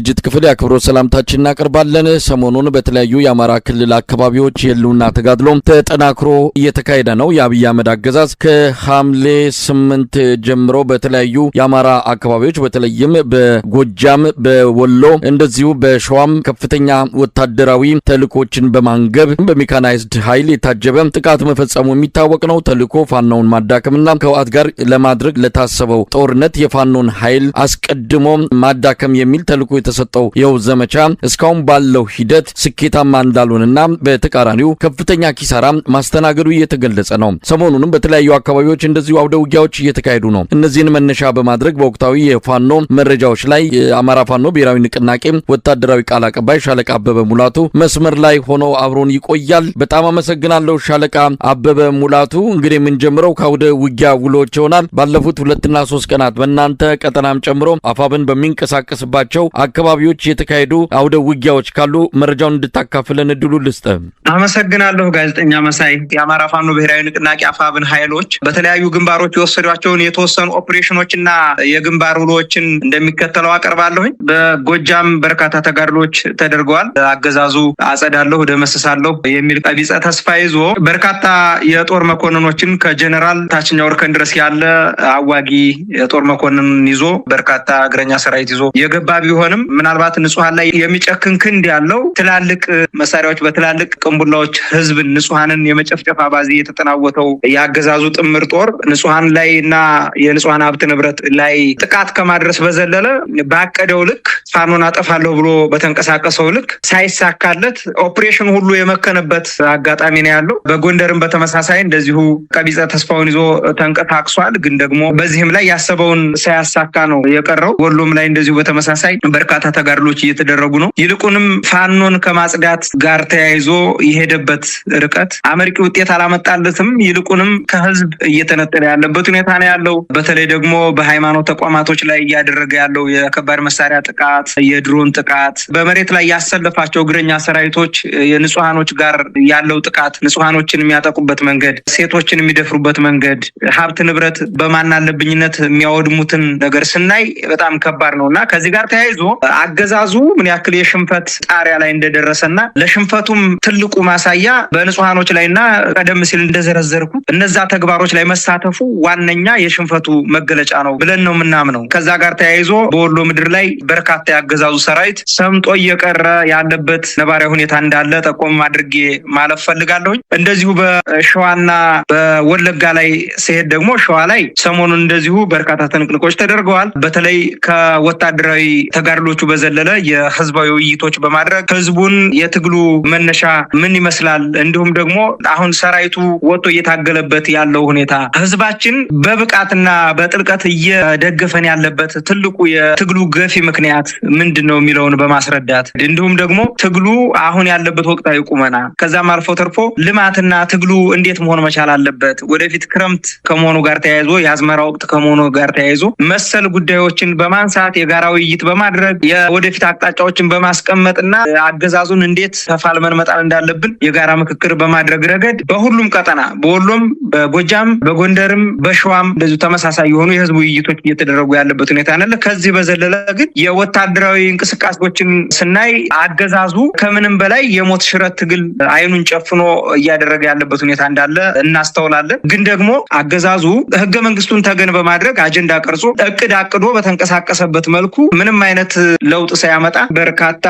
ዝግጅት ክፍል ያክብሮት ሰላምታችንን እናቀርባለን። ሰሞኑን በተለያዩ የአማራ ክልል አካባቢዎች የህልውና ተጋድሎ ተጠናክሮ እየተካሄደ ነው። የአብይ አህመድ አገዛዝ ከሐምሌ 8 ጀምሮ በተለያዩ የአማራ አካባቢዎች በተለይም በጎጃም፣ በወሎ እንደዚሁ በሸዋም ከፍተኛ ወታደራዊ ተልእኮችን በማንገብ በሜካናይዝድ ኃይል የታጀበ ጥቃት መፈጸሙ የሚታወቅ ነው። ተልእኮ ፋኖውን ማዳከምና ከህወሓት ጋር ለማድረግ ለታሰበው ጦርነት የፋኖን ኃይል አስቀድሞ ማዳከም የሚል ተልእኮ የተሰጠው ይኸው ዘመቻ እስካሁን ባለው ሂደት ስኬታማ እንዳልሆነና በተቃራኒው ከፍተኛ ኪሳራ ማስተናገዱ እየተገለጸ ነው። ሰሞኑንም በተለያዩ አካባቢዎች እንደዚሁ አውደ ውጊያዎች እየተካሄዱ ነው። እነዚህን መነሻ በማድረግ በወቅታዊ የፋኖ መረጃዎች ላይ የአማራ ፋኖ ብሔራዊ ንቅናቄ ወታደራዊ ቃል አቀባይ ሻለቃ አበበ ሙላቱ መስመር ላይ ሆኖ አብሮን ይቆያል። በጣም አመሰግናለሁ ሻለቃ አበበ ሙላቱ። እንግዲህ የምንጀምረው ከአውደ ውጊያ ውሎች ይሆናል። ባለፉት 2 እና 3 ቀናት በእናንተ ቀጠናም ጨምሮ አፋብን በሚንቀሳቀስባቸው አካባቢዎች የተካሄዱ አውደ ውጊያዎች ካሉ መረጃውን እንድታካፍለን እድሉ ልስጥ። አመሰግናለሁ ጋዜጠኛ መሳይ። የአማራ ፋኖ ብሔራዊ ንቅናቄ አፋብን ኃይሎች በተለያዩ ግንባሮች የወሰዷቸውን የተወሰኑ ኦፕሬሽኖችና የግንባር ውሎችን እንደሚከተለው አቀርባለሁኝ። በጎጃም በርካታ ተጋድሎች ተደርገዋል። አገዛዙ አጸዳለሁ ደመስሳለሁ የሚል ቀቢጸ ተስፋ ይዞ በርካታ የጦር መኮንኖችን ከጀነራል ታችኛው እርከን ድረስ ያለ አዋጊ የጦር መኮንንን ይዞ በርካታ እግረኛ ሰራዊት ይዞ የገባ ቢሆንም ምናልባት ንጹሃን ላይ የሚጨክን ክንድ ያለው ትላልቅ መሳሪያዎች በትላልቅ ቅንቡላዎች ህዝብን ንጹሃንን የመጨፍጨፍ አባዜ የተጠናወተው ያገዛዙ ጥምር ጦር ንጹሃን ላይና የንጹሃን ሀብት ንብረት ላይ ጥቃት ከማድረስ በዘለለ ባቀደው ልክ ፋኖን አጠፋለሁ ብሎ በተንቀሳቀሰው ልክ ሳይሳካለት ኦፕሬሽን ሁሉ የመከነበት አጋጣሚ ነው ያለው። በጎንደርም በተመሳሳይ እንደዚሁ ቀቢጸ ተስፋውን ይዞ ተንቀሳቅሷል። ግን ደግሞ በዚህም ላይ ያሰበውን ሳያሳካ ነው የቀረው። ወሎም ላይ እንደዚሁ በተመሳሳይ በርካታ ተጋድሎች እየተደረጉ ነው። ይልቁንም ፋኖን ከማጽዳት ጋር ተያይዞ የሄደበት ርቀት አመርቂ ውጤት አላመጣለትም። ይልቁንም ከህዝብ እየተነጠለ ያለበት ሁኔታ ነው ያለው። በተለይ ደግሞ በሃይማኖት ተቋማቶች ላይ እያደረገ ያለው የከባድ መሳሪያ ጥቃት፣ የድሮን ጥቃት፣ በመሬት ላይ ያሰለፋቸው እግረኛ ሰራዊቶች የንጹሃኖች ጋር ያለው ጥቃት፣ ንጹሃኖችን የሚያጠቁበት መንገድ፣ ሴቶችን የሚደፍሩበት መንገድ፣ ሀብት ንብረት በማናለብኝነት የሚያወድሙትን ነገር ስናይ በጣም ከባድ ነውና ከዚህ ጋር ተያይዞ አገዛዙ ምን ያክል የሽንፈት ጣሪያ ላይ እንደደረሰና ለሽንፈቱም ትልቁ ማሳያ በንጹሃኖች ላይና ቀደም ሲል እንደዘረዘርኩ እነዛ ተግባሮች ላይ መሳተፉ ዋነኛ የሽንፈቱ መገለጫ ነው ብለን ነው የምናምነው። ከዛ ጋር ተያይዞ በወሎ ምድር ላይ በርካታ ያገዛዙ ሰራዊት ሰምጦ እየቀረ ያለበት ነባራዊ ሁኔታ እንዳለ ጠቆም አድርጌ ማለፍ ፈልጋለሁኝ። እንደዚሁ በሸዋና በወለጋ ላይ ሲሄድ ደግሞ ሸዋ ላይ ሰሞኑን እንደዚሁ በርካታ ትንቅንቆች ተደርገዋል። በተለይ ከወታደራዊ ተጋድሎቹ በዘለለ የህዝባዊ ውይይቶች በማድረግ ህዝቡን የትግሉ መነሻ ምን ይመስላል፣ እንዲሁም ደግሞ አሁን ሰራዊቱ ወጥቶ እየታገለበት ያለው ሁኔታ ህዝባችን በብቃትና በጥልቀት እየደገፈን ያለበት ትልቁ የትግሉ ገፊ ምክንያት ምንድነው የሚለውን በማስረዳት እንዲሁም ደግሞ ትግሉ አሁን ያለበት ወቅታዊ ቁመና ከዛም አልፎ ተርፎ ልማትና ትግሉ እንዴት መሆን መቻል አለበት፣ ወደፊት ክረምት ከመሆኑ ጋር ተያይዞ የአዝመራ ወቅት ከመሆኑ ጋር ተያይዞ መሰል ጉዳዮችን በማንሳት የጋራ ውይይት በማድረግ የወደፊት አቅጣጫዎችን በማስቀመጥና አገዛዙን እንዴት ተፋልመን መጣል እንዳለብን የጋራ ምክክር በማድረግ ረገድ በሁሉም ቀጠና በወሎም፣ በጎጃም፣ በጎንደርም፣ በሸዋም እንደዚሁ ተመሳሳይ የሆኑ የህዝብ ውይይቶች እየተደረጉ ያለበት ሁኔታ አለ። ከዚህ በዘለለ ግን የወታደራዊ እንቅስቃሴዎችን ስናይ አገዛዙ ከምንም በላይ የሞት ሽረት ትግል አይኑን ጨፍኖ እያደረገ ያለበት ሁኔታ እንዳለ እናስተውላለን። ግን ደግሞ አገዛዙ ህገ መንግስቱን ተገን በማድረግ አጀንዳ ቀርጾ እቅድ አቅዶ በተንቀሳቀሰበት መልኩ ምንም አይነት ለውጥ ሳያመጣ በርካታ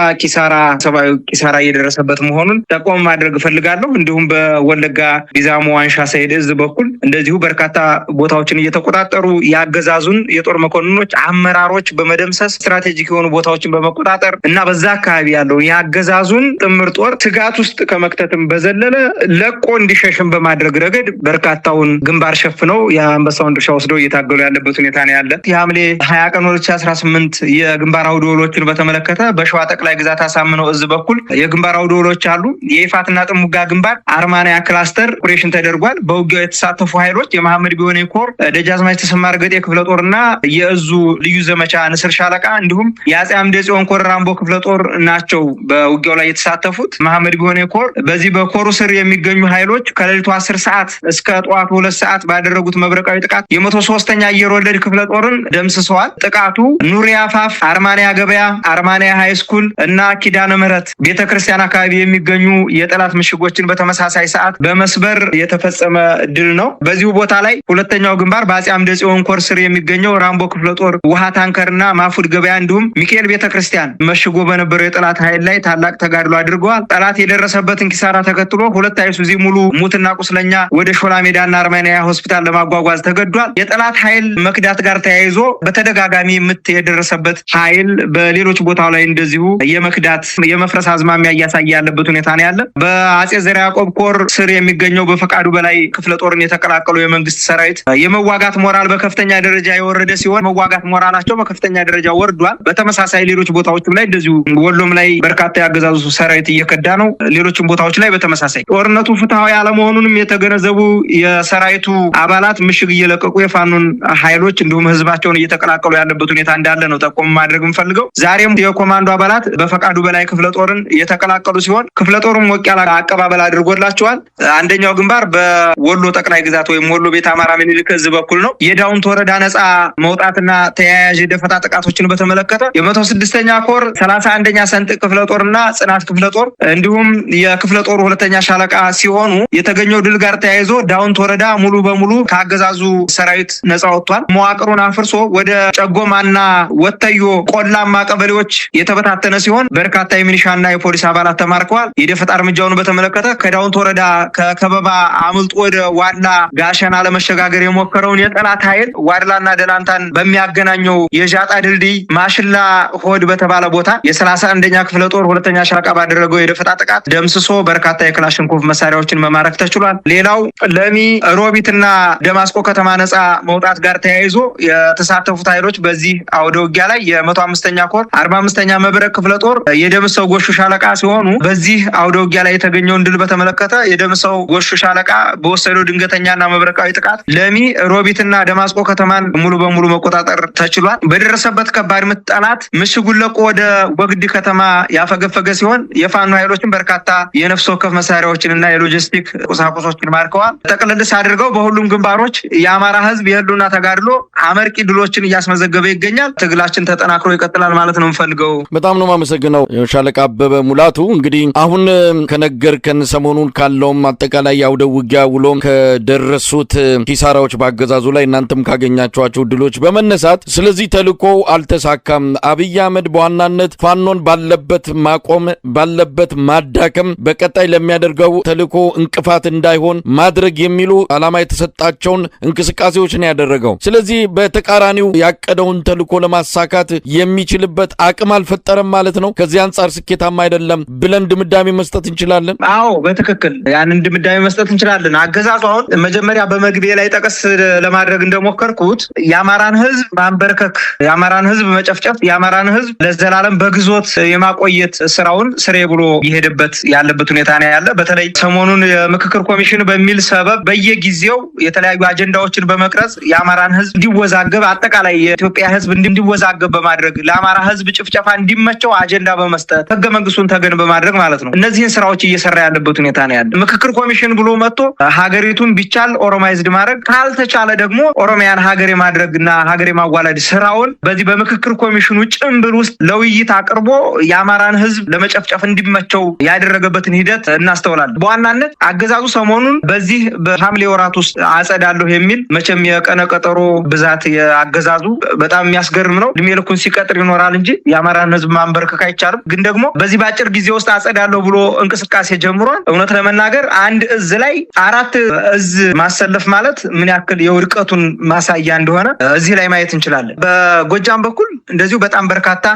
ሰብአዊ ኪሳራ እየደረሰበት መሆኑን ጠቆም ማድረግ እፈልጋለሁ። እንዲሁም በወለጋ ቢዛሞ አንሻ ሰይድ እዝ በኩል እንደዚሁ በርካታ ቦታዎችን እየተቆጣጠሩ ያገዛዙን የጦር መኮንኖች አመራሮች በመደምሰስ ስትራቴጂክ የሆኑ ቦታዎችን በመቆጣጠር እና በዛ አካባቢ ያለው ያገዛዙን ጥምር ጦር ስጋት ውስጥ ከመክተትም በዘለለ ለቆ እንዲሸሽም በማድረግ ረገድ በርካታውን ግንባር ሸፍነው የአንበሳውን ድርሻ ወስደው እየታገሉ ያለበት ሁኔታ ነው ያለ። የሐምሌ 20 ቀን 2018 የግንባር አውደ ውሎችን በተመለከተ በሸዋ ጠቅላይ ግዛት አሳምነው እዝ በኩል የግንባር አውደ ውሎች አሉ። የይፋትና ጥሙጋ ግንባር አርማንያ ክላስተር ኦፕሬሽን ተደርጓል። በውጊያው የተሳተፉ ኃይሎች የመሐመድ ቢሆኔ ኮር፣ ደጃዝማች ተሰማ እርገጤ ክፍለ ጦርና የእዙ ልዩ ዘመቻ ንስር ሻለቃ እንዲሁም የአጼ አምደ ጽዮን ኮር ራምቦ ክፍለ ጦር ናቸው በውጊያው ላይ የተሳተፉት። መሐመድ ቢሆኔ ኮር በዚህ በኮሩ ስር የሚገኙ ኃይሎች ከሌሊቱ 10 ሰዓት እስከ ጠዋቱ 2 ሰዓት ባደረጉት መብረቃዊ ጥቃት የ103ኛ አየር ወለድ ክፍለ ጦርን ደምስሰዋል። ጥቃቱ ኑሪያ ፋፍ፣ አርማንያ ገበያ፣ አርማንያ ሃይ ስኩል እና ኪዳነ ምህረት ቤተክርስቲያን አካባቢ የሚገኙ የጠላት ምሽጎችን በተመሳሳይ ሰዓት በመስበር የተፈጸመ ድል ነው። በዚሁ ቦታ ላይ ሁለተኛው ግንባር በአጼ አምደ ጽዮን ኮር ስር የሚገኘው ራምቦ ክፍለ ጦር ውሃ ታንከርና ማፉድ ገበያ እንዲሁም ሚካኤል ቤተክርስቲያን መሽጎ በነበረው የጠላት ኃይል ላይ ታላቅ ተጋድሎ አድርገዋል። ጠላት የደረሰበትን ኪሳራ ተከትሎ ሁለት አይሱዚ ሙሉ ሙትና ቁስለኛ ወደ ሾላ ሜዳና አርማንያ ሆስፒታል ለማጓጓዝ ተገዷል። የጠላት ኃይል መክዳት ጋር ተያይዞ በተደጋጋሚ ምት የደረሰበት ኃይል በሌሎች ቦታው ላይ እንደዚሁ የመክዳት የመፍረስ አዝማሚያ እያሳየ ያለበት ሁኔታ ነው ያለ። በአጼ ዘርዓ ያዕቆብ ኮር ስር የሚገኘው በፈቃዱ በላይ ክፍለ ጦርን የተቀላቀሉ የመንግስት ሰራዊት የመዋጋት ሞራል በከፍተኛ ደረጃ የወረደ ሲሆን መዋጋት ሞራላቸው በከፍተኛ ደረጃ ወርዷል። በተመሳሳይ ሌሎች ቦታዎችም ላይ እንደዚሁ ወሎም ላይ በርካታ ያገዛዙ ሰራዊት እየከዳ ነው። ሌሎችም ቦታዎች ላይ በተመሳሳይ ጦርነቱ ፍትሃዊ አለመሆኑንም የተገነዘቡ የሰራዊቱ አባላት ምሽግ እየለቀቁ የፋኖን ኃይሎች እንዲሁም ህዝባቸውን እየተቀላቀሉ ያለበት ሁኔታ እንዳለ ነው ጠቆም ማድረግ የምፈልገው። ዛሬም የኮማንዶ አባላት በፈቃዱ በላይ ክፍለ ጦርን የተቀላቀሉ ሲሆን ክፍለ ጦሩም ሞቅ ያለ አቀባበል አድርጎላቸዋል። አንደኛው ግንባር በወሎ ጠቅላይ ግዛት ወይም ወሎ ቤት አማራ ምኒልክ ህዝብ በኩል ነው። የዳውንት ወረዳ ነጻ መውጣትና ተያያዥ የደፈጣ ጥቃቶችን በተመለከተ የ106ኛ ኮር 31ኛ ሰንጥቅ ክፍለ ጦርና ጽናት ክፍለ ጦር እንዲሁም የክፍለ ጦሩ ሁለተኛ ሻለቃ ሲሆኑ የተገኘው ድል ጋር ተያይዞ ዳውንት ወረዳ ሙሉ በሙሉ ከአገዛዙ ሰራዊት ነጻ ወጥቷል። መዋቅሩን አፍርሶ ወደ ጨጎማና ወተዮ ቆላማ ቀበሌዎች የተበታተነ ሲሆን በርካታ የሚሊሻና የፖሊስ አባላት ተማርከዋል። የደፈጣ እርምጃውን በተመለከተ ከዳውንት ወረዳ ከከበባ አምልጦ ወደ ዋድላ ጋሸና ለመሸጋገር የሞከረውን የጠላት ኃይል ዋድላና ደላንታን በሚያገናኘው የዣጣ ድልድይ ማሽላ ሆድ በተባለ ቦታ የ31ኛ ክፍለ ጦር ሁለተኛ ሻለቃ ባደረገው የደፈጣ ጥቃት ደምስሶ በርካታ የክላሽንኮቭ መሳሪያዎችን መማረክ ተችሏል። ሌላው ለሚ ሮቢትና ደማስቆ ከተማ ነጻ መውጣት ጋር ተያይዞ የተሳተፉት ኃይሎች በዚህ አውደ ውጊያ ላይ የ105ኛ ኮር 45ኛ መብረቅ ክፍለ ጦር የደምሰው ጎሹ ሻለቃ ሲሆኑ በዚህ አውደ ውጊያ ላይ የተገኘውን ድል በተመለከተ የደምሰው ጎሹ ሻለቃ በወሰደው ድንገተኛና መብረቃዊ ጥቃት ለሚ ሮቢትና ደማስቆ ከተማን ሙሉ በሙሉ መቆጣጠር ተችሏል። በደረሰበት ከባድ ምት ጠላት ምሽጉን ለቆ ወደ ወግዲ ከተማ ያፈገፈገ ሲሆን የፋኖ ኃይሎችን በርካታ የነፍስ ወከፍ መሳሪያዎችንና የሎጂስቲክ ቁሳቁሶችን ማርከዋል። ጠቅልልስ አድርገው በሁሉም ግንባሮች የአማራ ህዝብ የህልውና ተጋድሎ አመርቂ ድሎችን እያስመዘገበ ይገኛል። ትግላችን ተጠናክሮ ይቀጥላል ማለት ነው የምፈልገው። በጣም ነው የማመሰግነው ሻለቃ አበበ ሙላቱ። እንግዲህ አሁን ከነገርከን ሰሞኑን ካለውም አጠቃላይ አውደ ውጊያ ውሎም ከደረሱት ኪሳራዎች በአገዛዙ ላይ እናንተም ካገኛቸዋቸው ድሎች በመነሳት ስለዚህ ተልዕኮ አልተሳካም፣ አብይ አህመድ በዋናነት ፋኖን ባለበት ማቆም ባለበት ማዳከም በቀጣይ ለሚያደርገው ተልዕኮ እንቅፋት እንዳይሆን ማድረግ የሚሉ ዓላማ የተሰጣቸውን እንቅስቃሴዎች ነው ያደረገው። ስለዚህ በተቃራኒው ያቀደውን ተልዕኮ ለማሳካት የሚችልበት አቅም አልፈጠረም ማለት ነው። ከዚህ አንጻር ስኬታማ አይደለም ብለን ድምዳሜ መስጠት እንችላለን። አዎ በትክክል ያንን ድምዳሜ መስጠት እንችላለን። አገዛዙ አሁን መጀመሪያ በመግቢያ ላይ ጠቀስ ለማድረግ እንደሞከርኩት የአማራን ህዝብ ማንበርከክ፣ የአማራን ህዝብ መጨፍጨፍ፣ የአማራን ህዝብ ለዘላለም በግዞት የማቆየት ስራውን ስሬ ብሎ የሄደበት ያለበት ሁኔታ ነው ያለ። በተለይ ሰሞኑን የምክክር ኮሚሽን በሚል ሰበብ በየጊዜው የተለያዩ አጀንዳዎችን በመቅረጽ የአማራን ህዝብ እንዲወዛገብ፣ አጠቃላይ የኢትዮጵያ ህዝብ እንዲወዛገብ በማድረግ ለአማራ ህዝብ ጭፍጨፋ እንዲመቸው አጀንዳ በመስጠት ህገ መንግስቱን ተገን በማድረግ ማለት ነው እነዚህን ስራዎች እየሰራ ያለበት ሁኔታ ነው ያለ። ምክክር ኮሚሽን ብሎ መጥቶ ሀገሪቱን ቢቻል ኦሮማይዝድ ማድረግ ካልተቻለ ደግሞ ኦሮሚያን ሀገር የማድረግና ሀገር የማዋለድ ስራውን በዚህ በምክክር ኮሚሽኑ ጭምብል ውስጥ ለውይይት አቅርቦ የአማራን ህዝብ ለመጨፍጨፍ እንዲመቸው ያደረገበትን ሂደት እናስተውላለን። በዋናነት አገዛዙ ሰሞኑን በዚህ በሐምሌ ወራት ውስጥ አጸዳለሁ የሚል መቼም የቀነ ቀጠሮ ብዛት የአገዛዙ በጣም የሚያስገርም ነው። እድሜ ልኩን ሲቀጥር ይኖራል እንጂ የአማራን ህዝብ ማንበርከክ አይቻልም። ግን ደግሞ በዚህ በአጭር ጊዜ ውስጥ አጸዳለሁ ብሎ እንቅስቃሴ ጀምሯል። እውነት ለመናገር አንድ እዝ ላይ 4 እዝ ማሰለፍ ማለት ምን ያክል የውድቀቱን ማሳያ እንደሆነ እዚህ ላይ ማየት እንችላለን። በጎጃም በኩል እንደዚሁ በጣም በርካታ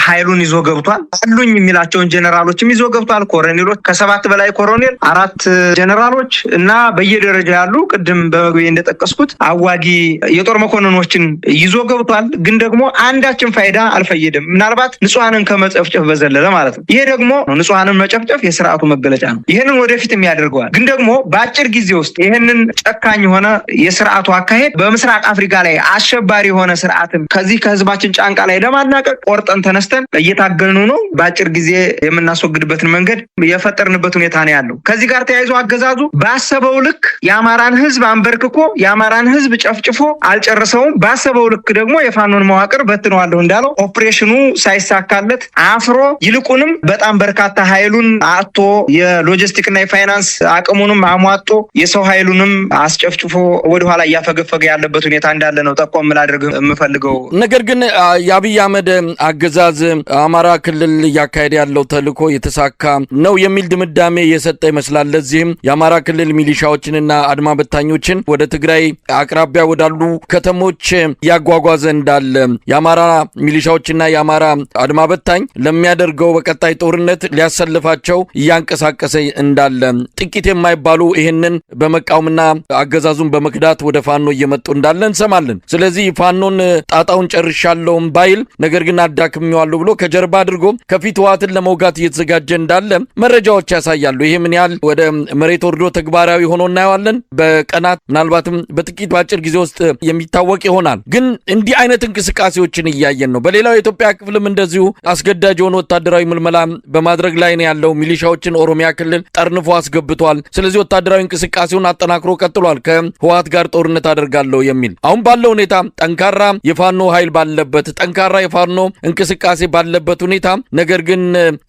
ኃይሉን ይዞ ገብቷል። አሉኝ የሚላቸውን ጀነራሎችም ይዞ ገብቷል። ኮሎኔሎች ከ7 በላይ ኮሎኔል፣ 4 ጀነራሎች እና በየደረጃ ያሉ ቅድም በመግቢያ እንደጠቀስኩት አዋጊ የጦር መኮንኖችን ይዞ ገብቷል። ግን ደግሞ አንዳችን ፋይዳ አልፈየደም። ምናልባት ንጹሃንን ከመጨፍጨፍ በዘለለ ማለት ነው። ይሄ ደግሞ ንጹሃንን መጨፍጨፍ የስርዓቱ መገለጫ ነው። ይሄንን ወደፊትም ያደርገዋል። ግን ደግሞ በአጭር ጊዜ ውስጥ ይሄንን ጨካኝ የሆነ የስርዓቱ አካሄድ በምስራቅ አፍሪካ ላይ አሸባሪ የሆነ ስርዓትን ከዚህ ከህዝባችን ጫንቃ ላይ ለማናቀቅ ቆርጠን ተነስተን እየታገልኑ ነው። በአጭር ጊዜ የምናስወግድበትን መንገድ የፈጠርንበት ሁኔታ ነው ያለው። ከዚህ ጋር ተያይዞ አገዛዙ ባሰበው ልክ የአማራን ህዝብ አንበርክኮ የአማራን ህዝብ ጨፍጭፎ አልጨረሰውም። ባሰበው ልክ ደግሞ የፋኖን መዋቅር በትነዋለሁ እንዳለው ኦፕሬሽኑ ሳይሳካለት አፍሮ ይልቁንም በጣም በርካታ ኃይሉን አጥቶ የሎጂስቲክና የፋይናንስ አቅሙንም አሟጦ የሰው ኃይሉንም አስጨፍጭፎ ወደኋላ እያፈገፈገ ያለበት ሁኔታ እንዳለ ነው ጠቆም ላድርግ የምፈልገው። ነገር ግን የአብይ አህመድ አገዛዝ አማራ ክልል እያካሄደ ያለው ተልዕኮ የተሳካ ነው የሚል ድምዳሜ የሰጠ ይመስላል። ለዚህም የአማራ ክልል ሚሊሻዎችንና አድማ በታኞችን ወደ ትግራይ አቅራቢያ ወዳሉ ከተሞች ያጓጓዘ እንዳለ የአማራ ሚሊሻዎችና የአማራ አድማ በታኝ ለሚያደርገው በቀጣይ ጦርነት ሊያሰልፋቸው እያንቀሳቀሰ እንዳለ ጥቂት የማይባሉ ይህንን በመቃወምና አገዛዙን በመክዳት ወደ ፋኖ እየመጡ እንዳለ እንሰማለን። ስለዚህ ፋኖን ጣጣውን ጨርሻለሁ ባይል ነገር ግን አዳክሜዋለሁ ብሎ ከጀርባ አድርጎ ከፊት ህወሓትን ለመውጋት እየተዘጋጀ እንዳለ መረጃዎች ያሳያሉ። ይሄ ምን ያህል ወደ መሬት ወርዶ ተግባራዊ ሆኖ እናየዋለን በቀናት ምናልባትም በጥቂት ባጭር ጊዜ ውስጥ የሚታወቅ ይሆናል። ግን እንዲህ አይነት እንቅስቃሴዎችን እያየን ነው። በሌላው የኢትዮጵያ ክፍልም እንደዚሁ አስገዳጅ የሆነ ወታደራዊ ምልመላ በማድረግ ላይ ነው ያለው። ሚሊሻዎችን ኦሮሚያ ክልል ጠርንፎ አስገብቷል። ስለዚህ ወታደራዊ እንቅስቃሴውን አጠናክሮ ቀጥሏል። ከህወሓት ጋር ጦርነት አደርጋለሁ የሚል አሁን ባለው ሁኔታ ጠንካራ የፋኖ ኃይል ባለበት ጠንካራ የፋኖ እንቅስቃሴ ባለበት ሁኔታ ነገር ግን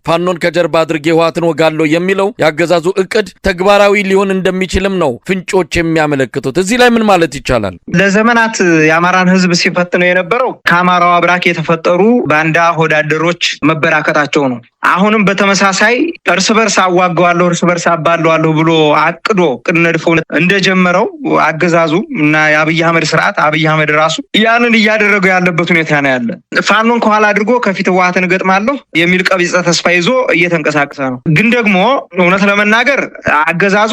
ፋኖን ከጀርባ አድርጌ ህወሓትን ወጋለሁ የሚለው ያገዛዙ እቅድ ተግባራዊ ሊሆን እንደሚችልም ነው ፍንጮች የሚያመለክቱት። እዚህ ላይ ምን ማለት ይቻላል? ለዘመናት የአማራን ህዝብ ሲፈትነው የነበረው ከአማራው አብራክ የተፈጠሩ ባንዳ ሆዳደሮች መበራከታቸው ነው። አሁንም በተመሳሳይ እርስ በርስ አዋጋዋለሁ እርስ በርስ አባለዋለሁ ብሎ አቅዶ ነድፎ እንደጀመረው አገዛዙ እና የአብይ አህመድ ስርዓት አብይ አህመድ ራሱ ያንን እያደረገው ያለበት ሁኔታ ነው ያለ። ፋኖን ከኋላ አድርጎ ከፊት ህወሓትን እገጥማለሁ የሚል ቀቢጸ ተስፋ ይዞ እየተንቀሳቀሰ ነው። ግን ደግሞ እውነት ለመናገር አገዛዙ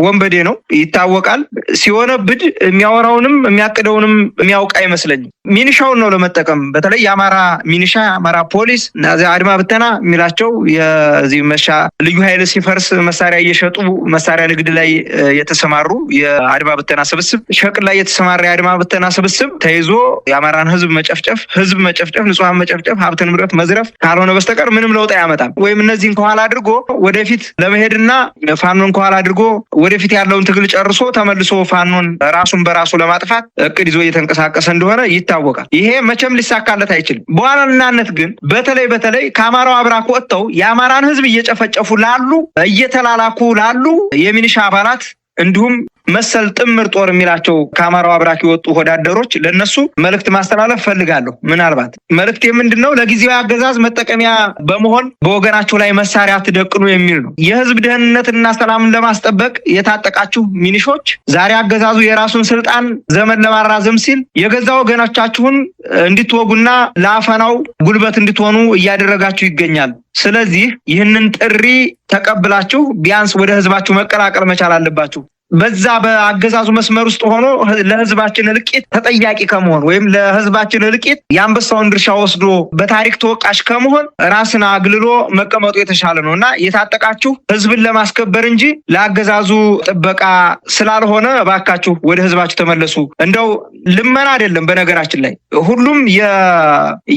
ወንበዴ ነው ይታወቃል። ሲሆነብድ የሚያወራውንም የሚያቅደውንም የሚያውቅ አይመስለኝም። ሚኒሻውን ነው ለመጠቀም በተለይ የአማራ ሚኒሻ የአማራ ፖሊስ እና አድማ ብተና የሚላቸው የዚህ መሻ ልዩ ኃይል ሲፈርስ መሳሪያ እየሸጡ መሳሪያ ንግድ ላይ የተሰማሩ የአድማ ብተና ስብስብ ሸቅል ላይ የተሰማራ የአድማ ብተና ስብስብ ተይዞ የአማራን ህዝብ መጨፍጨፍ ንጹሃን መጨፍጨፍ ሀብት ንብረት መዝረፍ ካልሆነ በስተቀር ምንም ለውጥ አያመጣም። ወይም እነዚህን ከኋላ አድርጎ ወደፊት ለመሄድና ፋኖን ከኋላ አድርጎ ወደፊት ያለውን ትግል ጨርሶ ተመልሶ ፋኖን ራሱን በራሱ ለማጥፋት እቅድ ይዞ እየተንቀሳቀሰ እንደሆነ ይታወቃል። ይሄ መቼም ሊሳካለት አይችልም። በዋናነት ግን በተለይ ከአማራው አብራክ ወጥተው የአማራን ህዝብ እየጨፈጨፉ ላሉ እየተላላኩ ላሉ የሚኒሻ አባላት እንዲሁም መሰል ጥምር ጦር የሚላቸው ከአማራው አብራክ የወጡ ወዳደሮች ለነሱ መልእክት ማስተላለፍ ፈልጋለሁ። ምናልባት መልእክት የምንድነው? ለጊዜው አገዛዝ መጠቀሚያ በመሆን በወገናቸው ላይ መሳሪያ አትደቅኑ የሚል ነው። የህዝብ ደህንነትና ሰላምን ለማስጠበቅ የታጠቃችሁ ሚኒሾች ዛሬ አገዛዙ የራሱን ስልጣን ዘመን ለማራዘም ሲል የገዛ ወገኖቻችሁን እንድትወጉና ለአፈናው ጉልበት እንድትሆኑ እያደረጋችሁ ይገኛል። ስለዚህ ይህንን ጥሪ ተቀብላችሁ ቢያንስ ወደ ህዝባችሁ መቀላቀል መቻል አለባችሁ። በዛ በአገዛዙ መስመር ውስጥ ሆኖ ለህዝባችን እልቂት ተጠያቂ ከመሆን ወይም ለህዝባችን እልቂት የአንበሳውን ድርሻ ወስዶ በታሪክ ተወቃሽ ከመሆን ራስን አግልሎ መቀመጡ የተሻለ ነው እና የታጠቃችሁ ህዝብን ለማስከበር እንጂ ለአገዛዙ ጥበቃ ስላልሆነ እባካችሁ ወደ ህዝባችሁ ተመለሱ። እንደው ልመና አይደለም። በነገራችን ላይ ሁሉም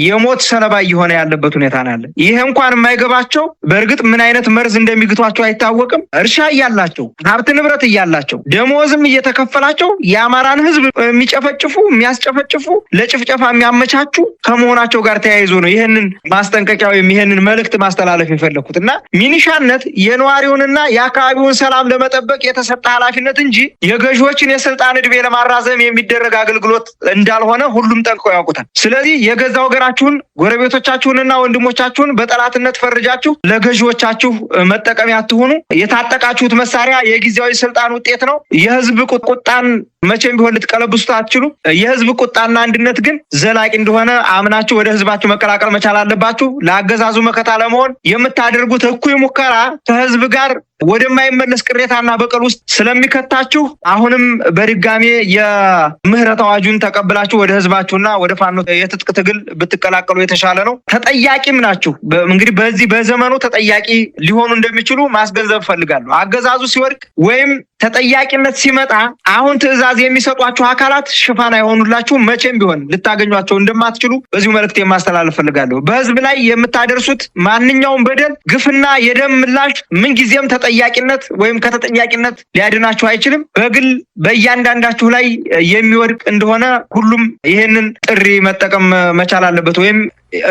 የሞት ሰለባ እየሆነ ያለበት ሁኔታ ነው ያለ። ይሄ እንኳን የማይገባቸው በእርግጥ ምን አይነት መርዝ እንደሚግቷቸው አይታወቅም። እርሻ እያላቸው ሀብት ንብረት እያላቸው ደሞዝም እየተከፈላቸው የአማራን ህዝብ የሚጨፈጭፉ የሚያስጨፈጭፉ ለጭፍጨፋ የሚያመቻቹ ከመሆናቸው ጋር ተያይዞ ነው ይህንን ማስጠንቀቂያ ወይም ይህንን መልእክት ማስተላለፍ የፈለኩት እና ሚኒሻነት የነዋሪውንና የአካባቢውን ሰላም ለመጠበቅ የተሰጠ ኃላፊነት እንጂ የገዢዎችን የስልጣን ዕድሜ ለማራዘም የሚደረግ አገልግሎት እንዳልሆነ ሁሉም ጠንቅቀው ያውቁታል። ስለዚህ የገዛ ወገናችሁን ጎረቤቶቻችሁንና ወንድሞቻችሁን በጠላትነት ፈርጃችሁ ለገዢዎቻችሁ መጠቀሚያ አትሁኑ። የታጠቃችሁት መሳሪያ የጊዜያዊ ስልጣን ውጤት ነው። የህዝብ ቁጣን መቼም ቢሆን ልትቀለብሱት አትችሉ። የህዝብ ቁጣና አንድነት ግን ዘላቂ እንደሆነ አምናችሁ ወደ ህዝባችሁ መቀላቀል መቻል አለባችሁ። ለአገዛዙ መከታ ለመሆን የምታደርጉት እኩይ ሙከራ ከህዝብ ጋር ወደማይመለስ ቅሬታና በቀል ውስጥ ስለሚከታችሁ አሁንም በድጋሜ የምህረት አዋጁን ተቀብላችሁ ወደ ህዝባችሁና ወደ ፋኖ የትጥቅ ትግል ብትቀላቀሉ የተሻለ ነው። ተጠያቂም ናችሁ። እንግዲህ በዚህ በዘመኑ ተጠያቂ ሊሆኑ እንደሚችሉ ማስገንዘብ ፈልጋለሁ። አገዛዙ ሲወድቅ ወይም ተጠያቂነት ሲመጣ አሁን ትዕዛዝ የሚሰጧችሁ አካላት ሽፋን አይሆኑላችሁ። መቼም ቢሆን ልታገኟቸው እንደማትችሉ በዚሁ መልእክት የማስተላለፍ ፈልጋለሁ። በህዝብ ላይ የምታደርሱት ማንኛውም በደል፣ ግፍና የደም ምላሽ ምንጊዜም ከተጠያቂነት ወይም ከተጠያቂነት ሊያድናችሁ አይችልም። በግል በእያንዳንዳችሁ ላይ የሚወድቅ እንደሆነ ሁሉም ይህንን ጥሪ መጠቀም መቻል አለበት። ወይም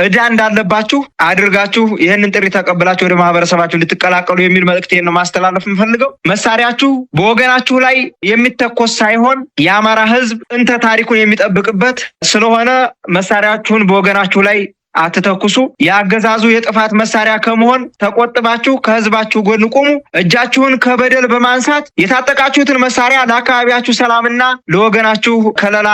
ዕዳ እንዳለባችሁ አድርጋችሁ ይህንን ጥሪ ተቀብላችሁ ወደ ማህበረሰባችሁ እንድትቀላቀሉ የሚል መልእክቴን ነው ማስተላለፍ የምፈልገው። መሳሪያችሁ በወገናችሁ ላይ የሚተኮስ ሳይሆን የአማራ ህዝብ እንተ ታሪኩን የሚጠብቅበት ስለሆነ መሳሪያችሁን በወገናችሁ ላይ አትተኩሱ። የአገዛዙ የጥፋት መሳሪያ ከመሆን ተቆጥባችሁ ከህዝባችሁ ጎን ቁሙ። እጃችሁን ከበደል በማንሳት የታጠቃችሁትን መሳሪያ ለአካባቢያችሁ ሰላምና ለወገናችሁ ከለላ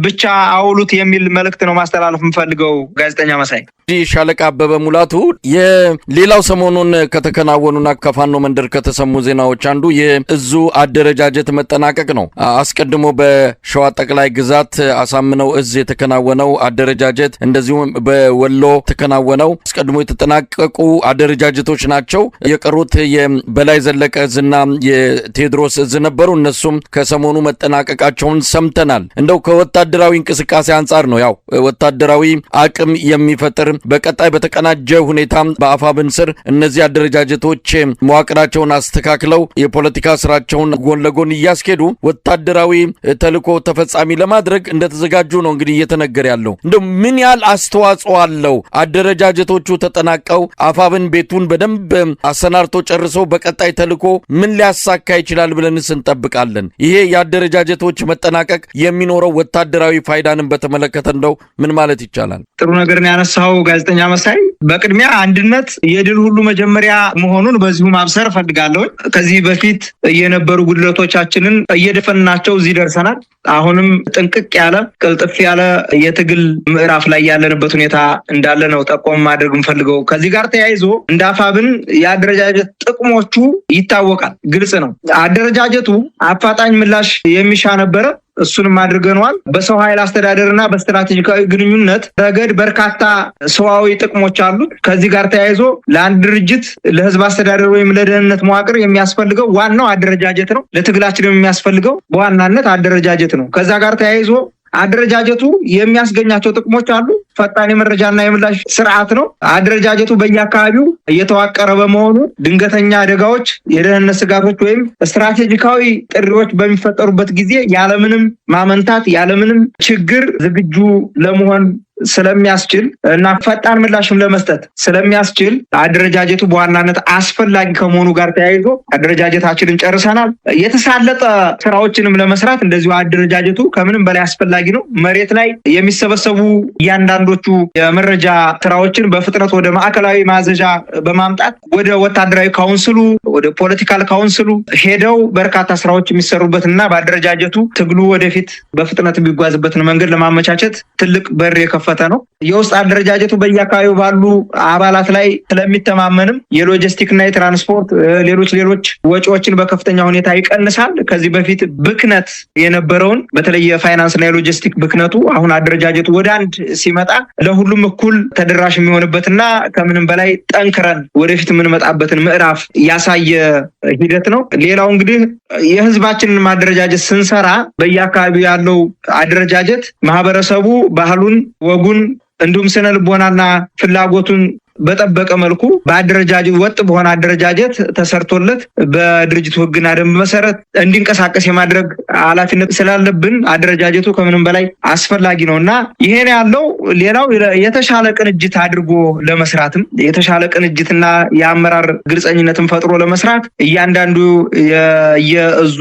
ብቻ አውሉት የሚል መልእክት ነው ማስተላለፍ የምፈልገው። ጋዜጠኛ መሳይ ሻለቃ አበበ ሙላቱ፣ የሌላው ሰሞኑን ከተከናወኑና ከፋኖ መንደር ከተሰሙ ዜናዎች አንዱ የእዙ አደረጃጀት መጠናቀቅ ነው። አስቀድሞ በሸዋ ጠቅላይ ግዛት አሳምነው እዝ የተከናወነው አደረጃጀት እንደዚሁም በወሎ ተከናወነው አስቀድሞ የተጠናቀቁ አደረጃጀቶች ናቸው። የቀሩት የበላይ ዘለቀ እዝና የቴዎድሮስ እዝ ነበሩ። እነሱም ከሰሞኑ መጠናቀቃቸውን ሰምተናል። እንደው ከወታደራዊ እንቅስቃሴ አንጻር ነው ያው ወታደራዊ አቅም የሚፈጥር በቀጣይ በተቀናጀ ሁኔታ በአፋብን ስር እነዚህ አደረጃጀቶች መዋቅራቸውን አስተካክለው የፖለቲካ ስራቸውን ጎን ለጎን እያስኬዱ ወታደራዊ ተልዕኮ ተፈጻሚ ለማድረግ እንደተዘጋጁ ነው እንግዲህ እየተነገረ ያለው። እንደው ምን ያህል አስተዋጽኦ አለው አደረጃጀቶቹ ተጠናቀው አፋብን ቤቱን በደንብ አሰናርቶ ጨርሰው በቀጣይ ተልዕኮ ምን ሊያሳካ ይችላል ብለንስ እንጠብቃለን? ይሄ የአደረጃጀቶች መጠናቀቅ የሚኖረው ወታደራዊ ፋይዳንን በተመለከተ እንደው ምን ማለት ይቻላል? ጥሩ ነገር ነው ያነሳው ጋዜጠኛ መሳይ። በቅድሚያ አንድነት የድል ሁሉ መጀመሪያ መሆኑን በዚሁ ማብሰር ፈልጋለሁ። ከዚህ በፊት የነበሩ ጉድለቶቻችንን እየደፈንናቸው እዚህ ደርሰናል። አሁንም ጥንቅቅ ያለ ቅልጥፍ ያለ የትግል ምዕራፍ ላይ ያለንበት ሁኔታ እንዳለ ነው ጠቆም ማድረግ እንፈልገው። ከዚህ ጋር ተያይዞ እንደ አፋብን የአደረጃጀት ጥቅሞቹ ይታወቃል፣ ግልጽ ነው። አደረጃጀቱ አፋጣኝ ምላሽ የሚሻ ነበረ። እሱንም አድርገነዋል። በሰው ኃይል አስተዳደርና በስትራቴጂካዊ ግንኙነት ረገድ በርካታ ሰዋዊ ጥቅሞች አሉት። ከዚህ ጋር ተያይዞ ለአንድ ድርጅት ለህዝብ አስተዳደር ወይም ለደህንነት መዋቅር የሚያስፈልገው ዋናው አደረጃጀት ነው። ለትግላችንም የሚያስፈልገው በዋናነት አደረጃጀት ነው። ከዛ ጋር ተያይዞ አደረጃጀቱ የሚያስገኛቸው ጥቅሞች አሉ። ፈጣን የመረጃና የምላሽ ስርዓት ነው። አደረጃጀቱ በየአካባቢው እየተዋቀረ በመሆኑ ድንገተኛ አደጋዎች፣ የደህንነት ስጋቶች ወይም ስትራቴጂካዊ ጥሪዎች በሚፈጠሩበት ጊዜ ያለምንም ማመንታት ያለምንም ችግር ዝግጁ ለመሆን ስለሚያስችል እና ፈጣን ምላሽም ለመስጠት ስለሚያስችል አደረጃጀቱ በዋናነት አስፈላጊ ከመሆኑ ጋር ተያይዞ አደረጃጀታችንን ጨርሰናል። የተሳለጠ ስራዎችንም ለመስራት እንደዚሁ አደረጃጀቱ ከምንም በላይ አስፈላጊ ነው። መሬት ላይ የሚሰበሰቡ እያንዳንዶቹ የመረጃ ስራዎችን በፍጥነት ወደ ማዕከላዊ ማዘዣ በማምጣት ወደ ወታደራዊ ካውንስሉ፣ ወደ ፖለቲካል ካውንስሉ ሄደው በርካታ ስራዎች የሚሰሩበትና በአደረጃጀቱ ትግሉ ወደፊት በፍጥነት የሚጓዝበትን መንገድ ለማመቻቸት ትልቅ በር የከፈተ ነው። የውስጥ አደረጃጀቱ በየአካባቢው ባሉ አባላት ላይ ስለሚተማመንም የሎጂስቲክ እና የትራንስፖርት ሌሎች ወጪዎችን በከፍተኛ ሁኔታ ይቀንሳል። ከዚህ በፊት ብክነት የነበረውን በተለይ የፋይናንስ እና የሎጂስቲክ ብክነቱ አሁን አደረጃጀቱ ወደ አንድ ሲመጣ ለሁሉም እኩል ተደራሽ የሚሆንበትና ከምንም በላይ ጠንክረን ወደፊት የምንመጣበትን ምዕራፍ ያሳየ ሂደት ነው። ሌላው እንግዲህ የህዝባችንን ማደረጃጀት ስንሰራ በየአካባቢው ያለው አደረጃጀት ማህበረሰቡ ባህሉን፣ ወጉን እንዲሁም ስነ ልቦናና ፍላጎቱን በጠበቀ መልኩ በአደረጃጀት ወጥ በሆነ አደረጃጀት ተሰርቶለት በድርጅቱ ህግና ደንብ መሰረት እንዲንቀሳቀስ የማድረግ ኃላፊነት ስላለብን አደረጃጀቱ ከምንም በላይ አስፈላጊ ነውና ይሄን ያለው ሌላው የተሻለ ቅንጅት አድርጎ ለመስራትም የተሻለ ቅንጅትና የአመራር ግልጸኝነትን ፈጥሮ ለመስራት እያንዳንዱ የእዙ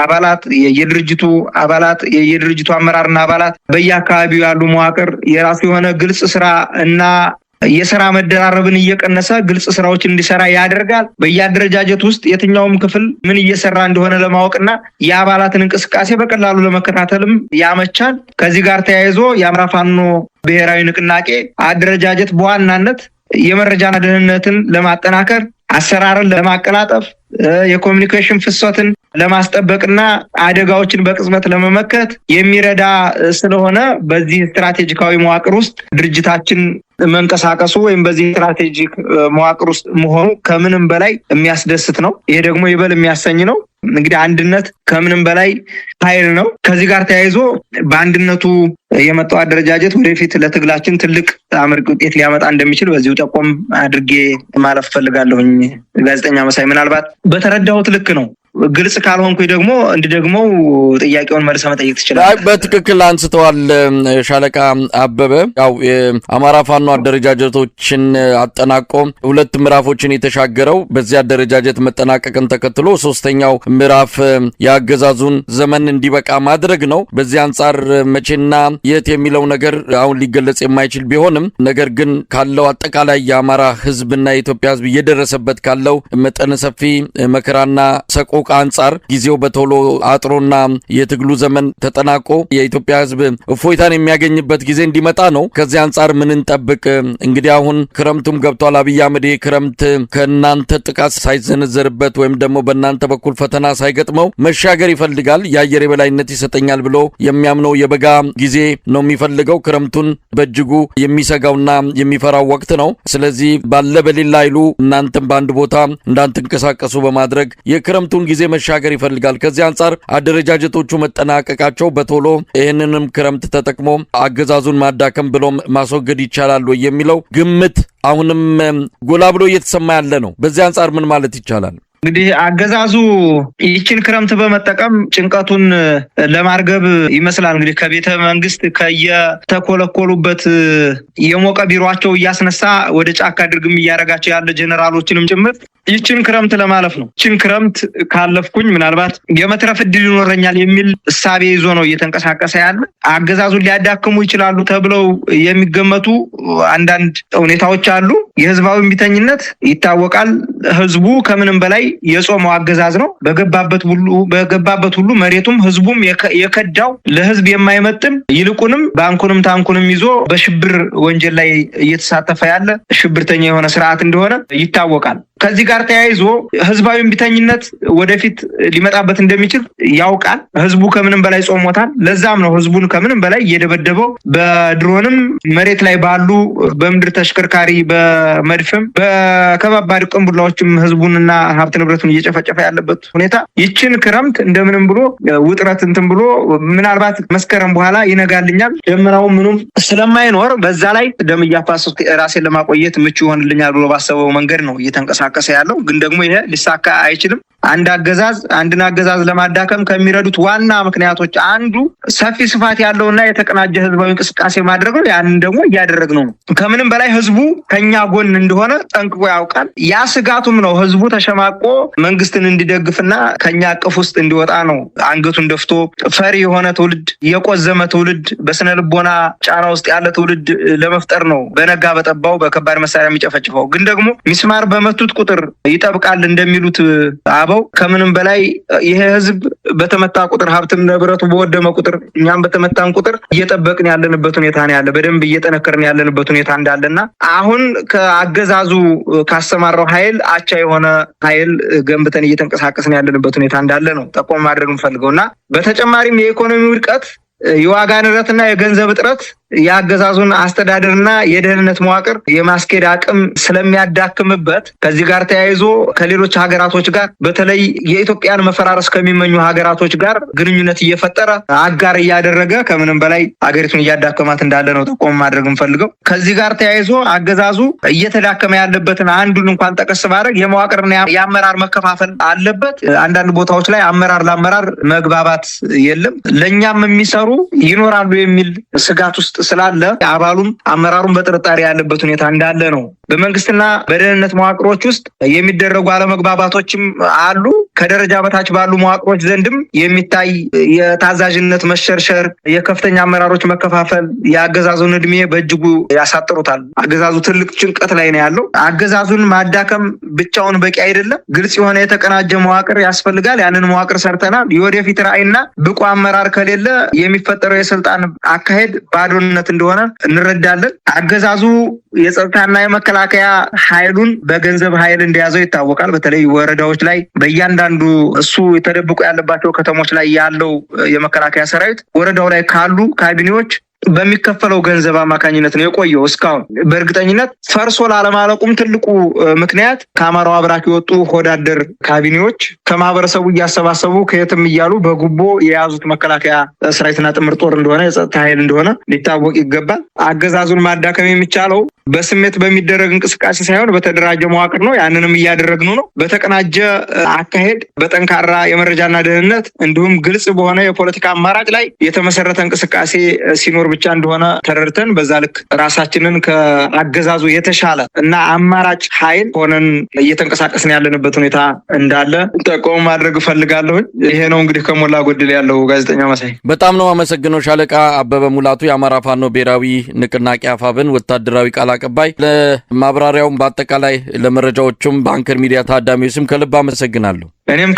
አባላት የድርጅቱ አባላት የድርጅቱ አመራርና አባላት በየአካባቢው ያሉ መዋቅር የራሱ የሆነ ግልጽ ስራ እና የሥራ መደራረብን እየቀነሰ ግልጽ ስራዎችን እንዲሰራ ያደርጋል። በየአደረጃጀት ውስጥ የትኛውም ክፍል ምን እየሰራ እንደሆነ ለማወቅና የአባላትን እንቅስቃሴ በቀላሉ ለመከታተልም ያመቻል። ከዚህ ጋር ተያይዞ የአማራ ፋኖ ብሔራዊ ንቅናቄ አደረጃጀት በዋናነት የመረጃና ደህንነትን ለማጠናከር፣ አሰራርን ለማቀላጠፍ፣ የኮሚኒኬሽን ፍሰትን ለማስጠበቅና አደጋዎችን በቅጽበት ለመመከት የሚረዳ ስለሆነ በዚህ ስትራቴጂካዊ መዋቅር ውስጥ ድርጅታችን መንቀሳቀሱ ወይም በዚህ ስትራቴጂክ መዋቅር ውስጥ መሆኑ ከምንም በላይ የሚያስደስት ነው። ይሄ ደግሞ ይበል የሚያሰኝ ነው። እንግዲህ አንድነት ከምንም በላይ ኃይል ነው። ከዚህ ጋር ተያይዞ በአንድነቱ የመጣው አደረጃጀት ወደፊት ለትግላችን ትልቅ አመርቂ ውጤት ሊያመጣ እንደሚችል በዚሁ ጠቆም አድርጌ ማለፍ ፈልጋለሁኝ። ጋዜጠኛ መሳይ ምናልባት በተረዳሁት ልክ ነው። ግልጽ ካልሆንኩ ደግሞ ጥያቄውን መልሰ መጠየቅ ትችላለህ። በትክክል አንስተዋል ሻለቃ አበበ። ያው የአማራ ፋኖ አደረጃጀቶችን አጠናቆ 2 ምዕራፎችን የተሻገረው በዚህ አደረጃጀት መጠናቀቅን ተከትሎ 3ኛው ምዕራፍ የአገዛዙን ዘመን እንዲበቃ ማድረግ ነው። በዚህ አንጻር መቼና የት የሚለው ነገር አሁን ሊገለጽ የማይችል ቢሆንም ነገር ግን ካለው አጠቃላይ የአማራ ሕዝብና የኢትዮጵያ ሕዝብ እየደረሰበት ካለው መጠነ ሰፊ መከራና ሰቆቃ አንጻር ጊዜው በቶሎ አጥሮና የትግሉ ዘመን ተጠናቆ የኢትዮጵያ ሕዝብ እፎይታን የሚያገኝበት ጊዜ እንዲመጣ ነው። ከዚህ አንጻር ምን እንጠብቅ? እንግዲህ አሁን ክረምቱም ገብቷል። አብይ አህመድ ክረምት ከእናንተ ጥቃት ሳይዘነዘርበት ወይም ደግሞ በእናንተ በኩል ፈተና ሳይገጥመው መሻገር ይፈልጋል። የአየር የበላይነት ይሰጠኛል ብሎ የሚያምነው የበጋ ጊዜ ነው የሚፈልገው። ክረምቱን በእጅጉ የሚሰጋውና የሚፈራው ወቅት ነው። ስለዚህ ባለ በሌላ ኃይሉ እናንተም በአንድ ቦታ እንዳትንቀሳቀሱ በማድረግ የክረምቱን ጊዜ መሻገር ይፈልጋል። ከዚህ አንጻር አደረጃጀቶቹ መጠናቀቃቸው በቶሎ ይህንንም ክረምት ተጠቅሞ አገዛዙን ማዳከም ብሎም ማስወገድ ይቻላል ወይ የሚለው ግምት አሁንም ጎላ ብሎ እየተሰማ ያለ ነው። በዚህ አንጻር ምን ማለት ይቻላል? እንግዲህ አገዛዙ ይችን ክረምት በመጠቀም ጭንቀቱን ለማርገብ ይመስላል እንግዲህ ከቤተ መንግስት ከየተኮለኮሉበት የሞቀ ቢሮአቸው እያስነሳ ወደ ጫካ ድርግም እያረጋቸው ያለ ጀነራሎችንም ጭምር ይችን ክረምት ለማለፍ ነው። ይችን ክረምት ካለፍኩኝ ምናልባት የመትረፍ እድል ይኖረኛል የሚል እሳቤ ይዞ ነው እየተንቀሳቀሰ ያለ። አገዛዙን ሊያዳክሙ ይችላሉ ተብለው የሚገመቱ አንዳንድ ሁኔታዎች አሉ። የህዝባዊ እምቢተኝነት ይታወቃል። ህዝቡ ከምንም በላይ የጾመው አገዛዝ ነው። በገባበት ሁሉ መሬቱም ህዝቡም የከዳው ለህዝብ የማይመጥን ይልቁንም ባንኩንም ታንኩንም ይዞ በሽብር ወንጀል ላይ እየተሳተፈ ያለ ሽብርተኛ የሆነ ስርዓት እንደሆነ ይታወቃል። ከዚህ ጋር ተያይዞ ህዝባዊ እምቢተኝነት ወደፊት ሊመጣበት እንደሚችል ያውቃል። ህዝቡ ከምንም በላይ ጾሞታል። ለዛም ነው ህዝቡን ከምንም በላይ እየደበደበው በድሮንም መሬት ላይ ባሉ በምድር ተሽከርካሪ በመድፍም በከባባድ ቅንቡላዎችም ህዝቡንና ሀብት ንብረቱን እየጨፈጨፈ ያለበት ሁኔታ። ይችን ክረምት እንደምንም ብሎ ውጥረት እንትን ብሎ ምናልባት መስከረም በኋላ ይነጋልኛል ደመናው ምኑም ስለማይኖር በዛ ላይ ደም እያፋሰስኩ ራሴን ለማቆየት ምቹ ይሆንልኛል ብሎ ባሰበው መንገድ ነው እየተንቀሳቀሰ ያለው። ግን ደግሞ ይሄ ሊሳካ አይችልም። አንድን አገዛዝ ለማዳከም ከሚረዱት ዋና ምክንያቶች አንዱ ሰፊ ስፋት ያለውና የተቀናጀ ህዝባዊ እንቅስቃሴ ማድረግ ነው። ያንን ደግሞ እያደረግነው ነው። ከምንም በላይ ህዝቡ ከኛ ጎን እንደሆነ ጠንቅቆ ያውቃል። ያ ስጋቱም ነው ህዝቡ ተሸማቆ መንግስትን እንዲደግፍና ከኛ አቅፍ ውስጥ እንዲወጣ ነው አንገቱን ደፍቶ ፈሪ የሆነ ትውልድ፣ የቆዘመ ትውልድ፣ በስነ ልቦና ጫና ውስጥ ያለ ትውልድ ለመፍጠር ነው በነጋ በጠባው በከባድ መሳሪያ የሚጨፈጭፈው። ግን ደግሞ ሚስማር በመቱት ቁጥር ይጠብቃል እንደሚሉት አበው ከምንም በላይ ይሄ ህዝብ በተመታ ቁጥር ሀብትም ንብረቱ በወደመ ቁጥር እኛም በተመታን ቁጥር እየጠበቅን ያለንበት ሁኔታ ነው ያለ። በደንብ እየጠነከርን ያለንበት ሁኔታ እንዳለና አሁን ከአገዛዙ ካሰማራው ኃይል አቻ የሆነ ኃይል ገንብተን እየተንቀሳቀስን ያለንበት ሁኔታ እንዳለ ነው ጠቆም ማድረግ የምፈልገውና በተጨማሪም የኢኮኖሚ ውድቀት፣ የዋጋ ንረትና የገንዘብ እጥረት የአገዛዙን አስተዳደርና የደህንነት መዋቅር የማስኬድ አቅም ስለሚያዳክምበት ከዚህ ጋር ተያይዞ ከሌሎች ሀገራቶች ጋር በተለይ የኢትዮጵያን መፈራረስ ከሚመኙ ሀገራቶች ጋር ግንኙነት እየፈጠረ አጋር እያደረገ ከምንም በላይ ሀገሪቱን እያዳከማት እንዳለ ነው ጠቆም ማድረግ የምፈልገው። ከዚህ ጋር ተያይዞ አገዛዙ እየተዳከመ ያለበትን አንዱን እንኳን ጠቀስ ባደረግ የመዋቅርና የአመራር መከፋፈል አለበት። አንዳንድ ቦታዎች ላይ አመራር ለአመራር መግባባት የለም። ለእኛም የሚሰሩ ይኖራሉ የሚል ስጋት ውስጥ ስላለ አባሉም አመራሩም በጥርጣሬ ያለበት ሁኔታ እንዳለ ነው። በመንግስትና በደህንነት መዋቅሮች ውስጥ የሚደረጉ አለመግባባቶችም አሉ። ከደረጃ በታች ባሉ መዋቅሮች ዘንድም የሚታይ የታዛዥነት መሸርሸር፣ የከፍተኛ አመራሮች መከፋፈል የአገዛዙን እድሜ በእጅጉ ያሳጥሩታል። አገዛዙ ትልቅ ጭንቀት ላይ ነው ያለው። አገዛዙን ማዳከም ብቻውን በቂ አይደለም። ግልጽ የሆነ የተቀናጀ መዋቅር ያስፈልጋል። ያንን መዋቅር ሰርተናል። የወደፊት ራዕይና ብቁ አመራር ከሌለ የሚፈጠረው የስልጣን አካሄድ ባዶነት እንደሆነ እንረዳለን። አገዛዙ የጸጥታና የመከላከያ ኃይሉን በገንዘብ ኃይል እንደያዘው ይታወቃል። በተለይ ወረዳዎች ላይ በእያንዳንዱ እሱ የተደብቆ ያለባቸው ከተሞች ላይ ያለው የመከላከያ ሰራዊት ወረዳው ላይ ካሉ ካቢኔዎች በሚከፈለው ገንዘብ አማካኝነት ነው የቆየው እስካሁን። በእርግጠኝነት ፈርሶ ላለማለቁም ትልቁ ምክንያት ከአማራው አብራክ የወጡ ሆዳደር ካቢኔዎች ከማህበረሰቡ እያሰባሰቡ ከየትም እያሉ በጉቦ የያዙት መከላከያ ሰራዊትና ጥምር ጦር እንደሆነ የጸጥታ ኃይል እንደሆነ ሊታወቅ ይገባል። አገዛዙን ማዳከም የሚቻለው በስሜት በሚደረግ እንቅስቃሴ ሳይሆን በተደራጀ መዋቅር ነው። ያንንም እያደረግን ነው። በተቀናጀ አካሄድ፣ በጠንካራ የመረጃና ደህንነት እንዲሁም ግልጽ በሆነ የፖለቲካ አማራጭ ላይ የተመሰረተ እንቅስቃሴ ሲኖር ብቻ እንደሆነ ተረድተን በዛ ልክ ራሳችንን ከአገዛዙ የተሻለ እና አማራጭ ኃይል ሆነን እየተንቀሳቀስን ያለንበት ሁኔታ እንዳለ ጠቆም ማድረግ እፈልጋለሁ። ይሄ ነው እንግዲህ ከሞላ ጎደል ያለው። ጋዜጠኛ መሳይ በጣም ነው አመሰግነው። ሻለቃ አበበ ሙላቱ የአማራ ፋኖ ብሔራዊ ንቅናቄ አፋብን ወታደራዊ ቃል አቀባይ፣ ለማብራሪያውም በአጠቃላይ ለመረጃዎቹም በአንከር ሚዲያ ታዳሚው ስም ከልብ አመሰግናለሁ። እኔም